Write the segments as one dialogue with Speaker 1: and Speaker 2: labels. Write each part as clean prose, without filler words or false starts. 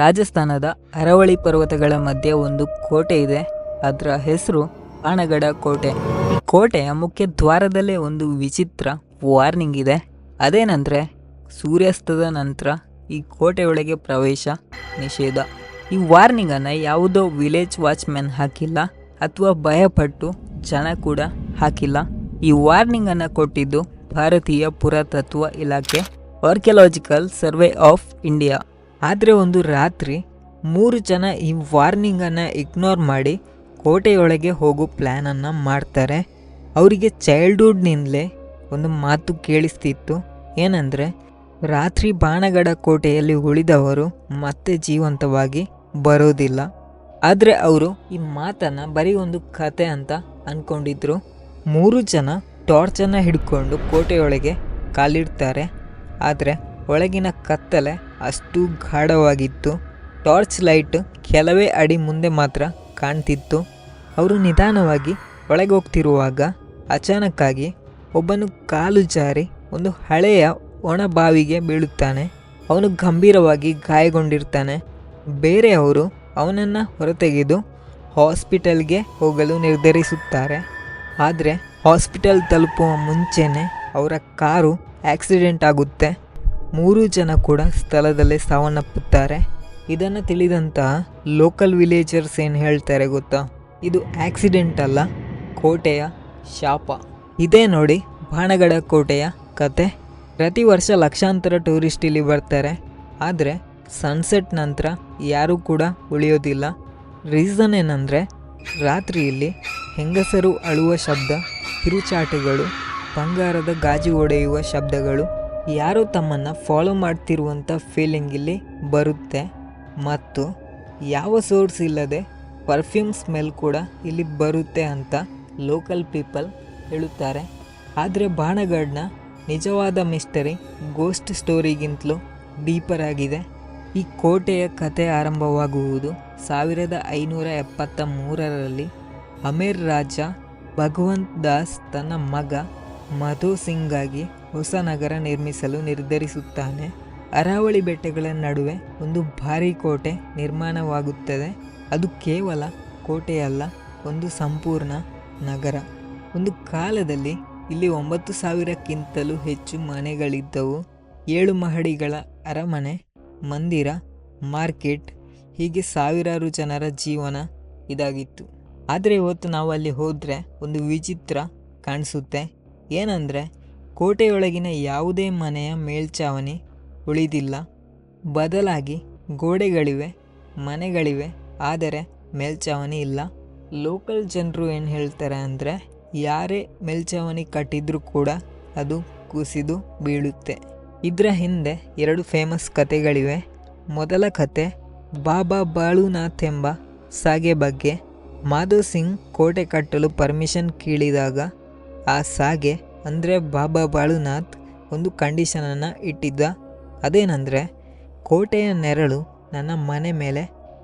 Speaker 1: ರಾಜಸ್ಥಾನದ ಅರವಳಿ ಪರ್ವತಗಳ ಮಧ್ಯೆ ಒಂದು ಕೋಟೆ ಇದೆ. ಅದರ ಹೆಸರು ಪಾನಗಡ ಕೋಟೆ. ಈ ಕೋಟೆಯ ಮುಖ್ಯ ದ್ವಾರದಲ್ಲೇ ಒಂದು ವಿಚಿತ್ರ ವಾರ್ನಿಂಗ್ ಇದೆ. ಅದೇನಂದ್ರೆ ಸೂರ್ಯಾಸ್ತದ ನಂತರ ಈ ಕೋಟೆಯೊಳಗೆ ಪ್ರವೇಶ ನಿಷೇಧ. ಈ ವಾರ್ನಿಂಗ್ ಅನ್ನ ಯಾವುದೋ ವಿಲೇಜ್ ವಾಚ್ಮ್ಯಾನ್ ಹಾಕಿಲ್ಲ ಅಥವಾ ಭಯಪಟ್ಟು ಜನ ಕೂಡ ಹಾಕಿಲ್ಲ. ಈ ವಾರ್ನಿಂಗ್ ಅನ್ನ ಕೊಟ್ಟಿದ್ದು ಭಾರತೀಯ ಪುರಾತತ್ವ ಇಲಾಖೆ, ಆರ್ಕಿಯಾಲಜಿಕಲ್ ಸರ್ವೆ ಆಫ್ ಇಂಡಿಯಾ. ಆದರೆ ಒಂದು ರಾತ್ರಿ 3 ಜನ ಈ ವಾರ್ನಿಂಗ್ ಅನ್ನ ಇಗ್ನೋರ್ ಮಾಡಿ ಕೋಟೆಯೊಳಗೆ ಹೋಗೋ ಪ್ಲ್ಯಾನ್ ಅನ್ನ ಮಾಡ್ತಾರೆ. ಅವರಿಗೆ ಚೈಲ್ಡ್ಹುಡ್ನಿಂದಲೇ ಒಂದು ಮಾತು ಕೇಳಿಸ್ತಿತ್ತು. ಏನಂದರೆ ರಾತ್ರಿ ಪಾನಗಡ ಕೋಟೆಯಲ್ಲಿ ಉಳಿದವರು ಮತ್ತೆ ಜೀವಂತವಾಗಿ ಬರೋದಿಲ್ಲ. ಆದರೆ ಅವರು ಈ ಮಾತನ್ನು ಬರೀ ಒಂದು ಕತೆ ಅಂತ ಅಂದ್ಕೊಂಡಿದ್ರು. 3 ಜನ ಟಾರ್ಚನ್ನು ಹಿಡ್ಕೊಂಡು ಕೋಟೆಯೊಳಗೆ ಕಾಲಿಡ್ತಾರೆ. ಆದರೆ ಒಳಗಿನ ಕತ್ತಲೆ ಅಷ್ಟು ಗಾಢವಾಗಿತ್ತು. ಟಾರ್ಚ್ ಲೈಟ್ ಕೆಲವೇ ಅಡಿ ಮುಂದೆ ಮಾತ್ರ ಕಾಣ್ತಿತ್ತು. ಅವರು ನಿಧಾನವಾಗಿ ಒಳಗೆ ಹೋಗ್ತಿರುವಾಗ ಅಚಾನಕ್ಕಾಗಿ ಒಬ್ಬನು ಕಾಲು ಜಾರಿ ಒಂದು ಹಳೆಯ ಒಣ ಬಾವಿಗೆ ಬೀಳುತ್ತಾನೆ. ಅವನು ಗಂಭೀರವಾಗಿ ಗಾಯಗೊಂಡಿರ್ತಾನೆ. ಬೇರೆಯವರು ಅವನನ್ನು ಹೊರತೆಗೆದು ಹಾಸ್ಪಿಟಲ್ಗೆ ಹೋಗಲು ನಿರ್ಧರಿಸುತ್ತಾರೆ. ಆದರೆ ಹಾಸ್ಪಿಟಲ್ ತಲುಪುವ ಮುಂಚೆನೇ ಅವರ ಕಾರು ಆಕ್ಸಿಡೆಂಟ್ ಆಗುತ್ತೆ. 3 ಜನ ಕೂಡ ಸ್ಥಳದಲ್ಲೇ ಸಾವನ್ನಪ್ಪುತ್ತಾರೆ. ಇದನ್ನು ತಿಳಿದಂತಹ ಲೋಕಲ್ ವಿಲೇಜರ್ಸ್ ಏನು ಹೇಳ್ತಾರೆ ಗೊತ್ತಾ? ಇದು ಆಕ್ಸಿಡೆಂಟ್ ಅಲ್ಲ, ಕೋಟೆಯ ಶಾಪ. ಇದೇ ನೋಡಿ ಪಾನಗಡ ಕೋಟೆಯ ಕತೆ. ಪ್ರತಿ ವರ್ಷ ಲಕ್ಷಾಂತರ ಟೂರಿಸ್ಟ್ ಇಲ್ಲಿ ಬರ್ತಾರೆ. ಆದರೆ ಸನ್ಸೆಟ್ ನಂತರ ಯಾರೂ ಕೂಡ ಉಳಿಯೋದಿಲ್ಲ. ರೀಸನ್ ಏನಂದರೆ ರಾತ್ರಿಯಲ್ಲಿ ಹೆಂಗಸರು ಅಳುವ ಶಬ್ದ, ಕಿರುಚಾಟಗಳು, ಬಂಗಾರದ ಗಾಜು ಒಡೆಯುವ ಶಬ್ದಗಳು, ಯಾರೋ ತಮ್ಮನ್ನು ಫಾಲೋ ಮಾಡ್ತಿರುವಂಥ ಫೀಲಿಂಗ್ ಇಲ್ಲಿ ಬರುತ್ತೆ. ಮತ್ತು ಯಾವ ಸೋರ್ಸ್ ಇಲ್ಲದೆ ಪರ್ಫ್ಯೂಮ್ ಸ್ಮೆಲ್ ಕೂಡ ಇಲ್ಲಿ ಬರುತ್ತೆ ಅಂತ ಲೋಕಲ್ ಪೀಪಲ್ ಹೇಳುತ್ತಾರೆ. ಆದರೆ ಪಾನಗಡ್ನ ನಿಜವಾದ ಮಿಸ್ಟರಿ ಗೋಸ್ಟ್ ಸ್ಟೋರಿಗಿಂತಲೂ ಡೀಪರ್ ಆಗಿದೆ. ಈ ಕೋಟೆಯ ಕತೆ ಆರಂಭವಾಗುವುದು 1573ರಲ್ಲಿ. ಅಮೇರ್ ರಾಜ ಭಗವಂತ್ ದಾಸ್ ತನ್ನ ಮಗ ಮಧು ಸಿಂಗಾಗಿ ಹೊಸ ನಗರ ನಿರ್ಮಿಸಲು ನಿರ್ಧರಿಸುತ್ತಾನೆ. ಅರಾವಳಿ ಬೆಟ್ಟಗಳ ನಡುವೆ ಒಂದು ಭಾರೀ ಕೋಟೆ ನಿರ್ಮಾಣವಾಗುತ್ತದೆ. ಅದು ಕೇವಲ ಕೋಟೆಯಲ್ಲ, ಒಂದು ಸಂಪೂರ್ಣ ನಗರ. ಒಂದು ಕಾಲದಲ್ಲಿ ಇಲ್ಲಿ 9,000ಕ್ಕಿಂತಲೂ ಹೆಚ್ಚು ಮನೆಗಳಿದ್ದವು. 7 ಮಹಡಿಗಳ ಅರಮನೆ, ಮಂದಿರ, ಮಾರ್ಕೆಟ್, ಹೀಗೆ ಸಾವಿರಾರು ಜನರ ಜೀವನ ಇದಾಗಿತ್ತು. ಆದರೆ ಇವತ್ತು ನಾವು ಅಲ್ಲಿ ಹೋದರೆ ಒಂದು ವಿಚಿತ್ರ ಕಾಣಿಸುತ್ತೆ. ಏನಂದರೆ ಕೋಟೆಯೊಳಗಿನ ಯಾವುದೇ ಮನೆಯ ಮೇಲ್ಛಾವಣಿ ಉಳಿದಿಲ್ಲ. ಬದಲಾಗಿ ಗೋಡೆಗಳಿವೆ, ಮನೆಗಳಿವೆ, ಆದರೆ ಮೇಲ್ಛಾವಣಿ ಇಲ್ಲ. ಲೋಕಲ್ ಜನರು ಏನು ಹೇಳ್ತಾರೆ ಅಂದರೆ ಯಾರೇ ಮೇಲ್ಛಾವಣಿ ಕಟ್ಟಿದ್ರೂ ಕೂಡ ಅದು ಕುಸಿದು ಬೀಳುತ್ತೆ. ಇದರ ಹಿಂದೆ 2 ಫೇಮಸ್ ಕತೆಗಳಿವೆ. ಮೊದಲ ಕತೆ ಬಾಬಾ ಬಾಳುನಾಥ್ ಎಂಬ ಸಾಗೆ ಬಗ್ಗೆ. ಮಾಧವ್ ಸಿಂಗ್ ಕೋಟೆ ಕಟ್ಟಲು ಪರ್ಮಿಷನ್ ಕೇಳಿದಾಗ ಆ ಸಾಗೆ ಅಂದರೆ ಬಾಬಾ ಬಾಳುನಾಥ್ ಒಂದು ಕಂಡೀಷನನ್ನು ಇಟ್ಟಿದ್ದ. ಅದೇನೆಂದರೆ ಕೋಟೆಯ ನೆರಳು ನನ್ನ ಮನೆ ಮೇಲೆ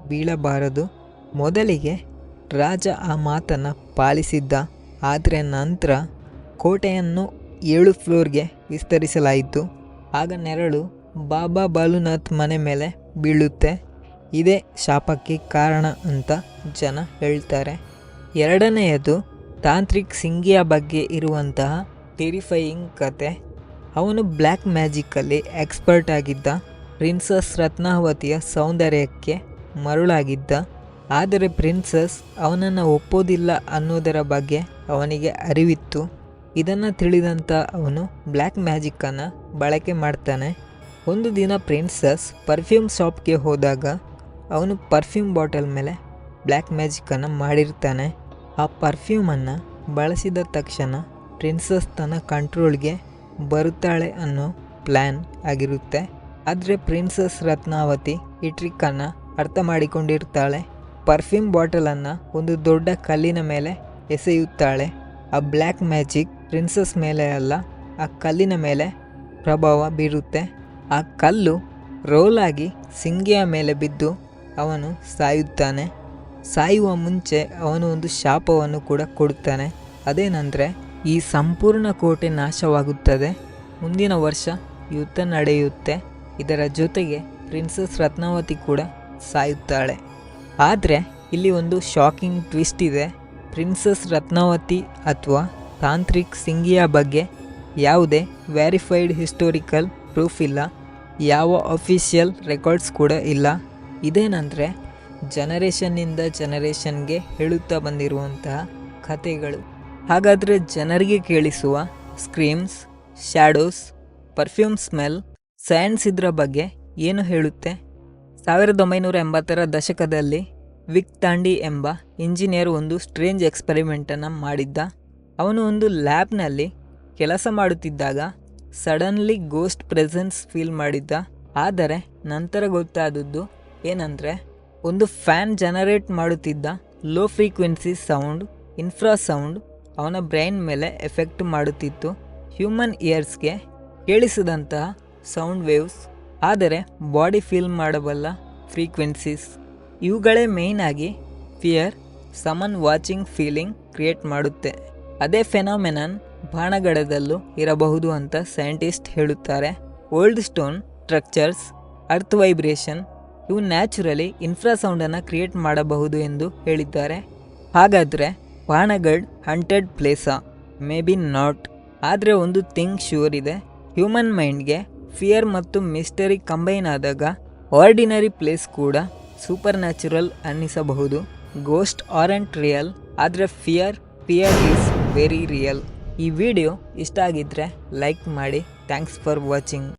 Speaker 1: ಬೀಳಬಾರದು. ಮೊದಲಿಗೆ ರಾಜ ಆ ಮಾತನ್ನು ಪಾಲಿಸಿದ್ದ. ಆದರೆ ನಂತರ ಕೋಟೆಯನ್ನು 7 ಫ್ಲೋರ್ಗೆ ವಿಸ್ತರಿಸಲಾಯಿತು. ಆಗ ನೆರಳು ಬಾಬಾ ಬಾಳುನಾಥ್ ಮನೆ ಮೇಲೆ ಬೀಳುತ್ತೆ. ಇದೇ ಶಾಪಕ್ಕೆ ಕಾರಣ ಅಂತ ಜನ ಹೇಳ್ತಾರೆ. ಎರಡನೆಯದು ತಾಂತ್ರಿಕ್ ಸಿಂಗಿಯ ಬಗ್ಗೆ ಇರುವಂತಹ ಟೆರಿಫೈಯಿಂಗ್ ಕತೆ. ಅವನು ಬ್ಲ್ಯಾಕ್ ಮ್ಯಾಜಿಕಲ್ಲಿ ಎಕ್ಸ್ಪರ್ಟ್ ಆಗಿದ್ದ. ಪ್ರಿನ್ಸಸ್ ರತ್ನಾವತಿಯ ಸೌಂದರ್ಯಕ್ಕೆ ಮರುಳಾಗಿದ್ದ. ಆದರೆ ಪ್ರಿನ್ಸಸ್ ಅವನನ್ನು ಒಪ್ಪೋದಿಲ್ಲ ಅನ್ನೋದರ ಬಗ್ಗೆ ಅವನಿಗೆ ಅರಿವಿತ್ತು. ಇದನ್ನು ತಿಳಿದಂಥ ಅವನು ಬ್ಲ್ಯಾಕ್ ಮ್ಯಾಜಿಕ್ಕನ್ನು ಬಳಕೆ ಮಾಡ್ತಾನೆ. ಒಂದು ದಿನ ಪ್ರಿನ್ಸಸ್ ಪರ್ಫ್ಯೂಮ್ ಶಾಪ್ಗೆ ಹೋದಾಗ ಅವನು ಪರ್ಫ್ಯೂಮ್ ಬಾಟಲ್ ಮೇಲೆ ಬ್ಲ್ಯಾಕ್ ಮ್ಯಾಜಿಕ್ಕನ್ನು ಮಾಡಿರ್ತಾನೆ. ಆ ಪರ್ಫ್ಯೂಮನ್ನು ಬಳಸಿದ ತಕ್ಷಣ ಪ್ರಿನ್ಸಸ್ ತನ್ನ ಕಂಟ್ರೋಲ್ಗೆ ಬರುತ್ತಾಳೆ ಅನ್ನೋ ಪ್ಲ್ಯಾನ್ ಆಗಿರುತ್ತೆ. ಆದರೆ ಪ್ರಿನ್ಸಸ್ ರತ್ನಾವತಿ ಈ ಟ್ರಿಕ್ಕನ್ನು ಅರ್ಥ ಮಾಡಿಕೊಂಡಿರ್ತಾಳೆ. ಪರ್ಫ್ಯೂಮ್ ಬಾಟಲನ್ನು ಒಂದು ದೊಡ್ಡ ಕಲ್ಲಿನ ಮೇಲೆ ಎಸೆಯುತ್ತಾಳೆ. ಆ ಬ್ಲ್ಯಾಕ್ ಮ್ಯಾಜಿಕ್ ಪ್ರಿನ್ಸಸ್ ಮೇಲೆ ಅಲ್ಲ, ಆ ಕಲ್ಲಿನ ಮೇಲೆ ಪ್ರಭಾವ ಬೀರುತ್ತೆ. ಆ ಕಲ್ಲು ರೋಲಾಗಿ ಸಿಂಗಿಯ ಮೇಲೆ ಬಿದ್ದು ಅವನು ಸಾಯುತ್ತಾನೆ. ಸಾಯುವ ಮುಂಚೆ ಅವನು ಒಂದು ಶಾಪವನ್ನು ಕೂಡ ಕೊಡುತ್ತಾನೆ. ಅದೇನೆಂದರೆ ಈ ಸಂಪೂರ್ಣ ಕೋಟೆ ನಾಶವಾಗುತ್ತದೆ. ಮುಂದಿನ ವರ್ಷ ಯುದ್ಧ ನಡೆಯುತ್ತೆ. ಇದರ ಜೊತೆಗೆ ಪ್ರಿನ್ಸೆಸ್ ರತ್ನಾವತಿ ಕೂಡ ಸಾಯುತ್ತಾಳೆ. ಆದರೆ ಇಲ್ಲಿ ಒಂದು ಶಾಕಿಂಗ್ ಟ್ವಿಸ್ಟ್ ಇದೆ. ಪ್ರಿನ್ಸೆಸ್ ರತ್ನಾವತಿ ಅಥವಾ ತಾಂತ್ರಿಕ್ ಸಿಂಗಿಯಾ ಬಗ್ಗೆ ಯಾವುದೇ ವೆರಿಫೈಡ್ ಹಿಸ್ಟೋರಿಕಲ್ ಪ್ರೂಫ್ ಇಲ್ಲ, ಯಾವ ಅಫಿಷಿಯಲ್ ರೆಕಾರ್ಡ್ಸ್ ಕೂಡ ಇಲ್ಲ. ಇದೇನಂದರೆ ಜನರೇಷನ್ನಿಂದ ಜನರೇಷನ್ಗೆ ಹೇಳುತ್ತಾ ಬಂದಿರುವಂತಹ ಕಥೆಗಳು. ಹಾಗಾದರೆ ಜನರಿಗೆ ಕೇಳಿಸುವ ಸ್ಕ್ರೀಮ್ಸ್, ಶ್ಯಾಡೋಸ್, ಪರ್ಫ್ಯೂಮ್ ಸ್ಮೆಲ್, ಸೈನ್ಸ್ ಇದರ ಬಗ್ಗೆ ಏನು ಹೇಳುತ್ತೆ? 1980ರ ದಶಕದಲ್ಲಿ ವಿಕ್ ತಾಂಡಿ ಎಂಬ ಇಂಜಿನಿಯರ್ ಒಂದು ಸ್ಟ್ರೇಂಜ್ ಎಕ್ಸ್ಪೆರಿಮೆಂಟನ್ನು ಮಾಡಿದ್ದ. ಅವನು ಒಂದು ಲ್ಯಾಬ್ನಲ್ಲಿ ಕೆಲಸ ಮಾಡುತ್ತಿದ್ದಾಗ ಸಡನ್ಲಿ ಗೋಸ್ಟ್ ಪ್ರೆಸೆನ್ಸ್ ಫೀಲ್ ಮಾಡಿದ್ದ. ಆದರೆ ನಂತರ ಗೊತ್ತಾದದ್ದು ಏನಂದರೆ, ಒಂದು ಫ್ಯಾನ್ ಜನರೇಟ್ ಮಾಡುತ್ತಿದ್ದ ಲೋ ಫ್ರೀಕ್ವೆನ್ಸಿ ಸೌಂಡ್, ಇನ್ಫ್ರಾಸೌಂಡ್ ಅವನ ಬ್ರೈನ್ ಮೇಲೆ ಎಫೆಕ್ಟ್ ಮಾಡುತ್ತಿತ್ತು. ಹ್ಯೂಮನ್ ಇಯರ್ಸ್ಗೆ ಕೇಳಿಸಿದಂತಹ ಸೌಂಡ್ ವೇವ್ಸ್, ಆದರೆ ಬಾಡಿ ಫೀಲ್ ಮಾಡಬಲ್ಲ ಫ್ರೀಕ್ವೆನ್ಸೀಸ್. ಇವುಗಳೇ ಮೇಯ್ನ್ ಆಗಿ fear, someone watching feeling create ಮಾಡುತ್ತೆ. ಅದೇ ಫೆನಾಮೆನನ್ ಬಾಣಗಡದಲ್ಲೂ ಇರಬಹುದು ಅಂತ ಸೈಂಟಿಸ್ಟ್ ಹೇಳುತ್ತಾರೆ. Old stone structures, earth vibration ಇವು ನ್ಯಾಚುರಲಿ ಇನ್ಫ್ರಾಸೌಂಡನ್ನು ಕ್ರಿಯೇಟ್ ಮಾಡಬಹುದು ಎಂದು ಹೇಳಿದ್ದಾರೆ. ಹಾಗಾದರೆ ಬಾಣಗಢ್ ಹಂಟೆಡ್ ಪ್ಲೇಸಾ? Maybe not. ಆದರೆ ಒಂದು ಥಿಂಗ್ ಶ್ಯೂರ್ ಇದೆ, ಹ್ಯೂಮನ್ ಮೈಂಡ್ಗೆ ಫಿಯರ್ ಮತ್ತು ಮಿಸ್ಟರಿ ಕಂಬೈನ್ ಆದಾಗ ಆರ್ಡಿನರಿ ಪ್ಲೇಸ್ ಕೂಡ ಸೂಪರ್ ನ್ಯಾಚುರಲ್ ಅನ್ನಿಸಬಹುದು. ಗೋಸ್ಟ್ ಆರೆಂಟ್ ರಿಯಲ್, ಆದರೆ ಫಿಯರ್ ಈಸ್ ವೆರಿ ರಿಯಲ್. ಈ ವಿಡಿಯೋ ಇಷ್ಟ ಆಗಿದ್ದರೆ ಲೈಕ್ ಮಾಡಿ. Thanks for watching.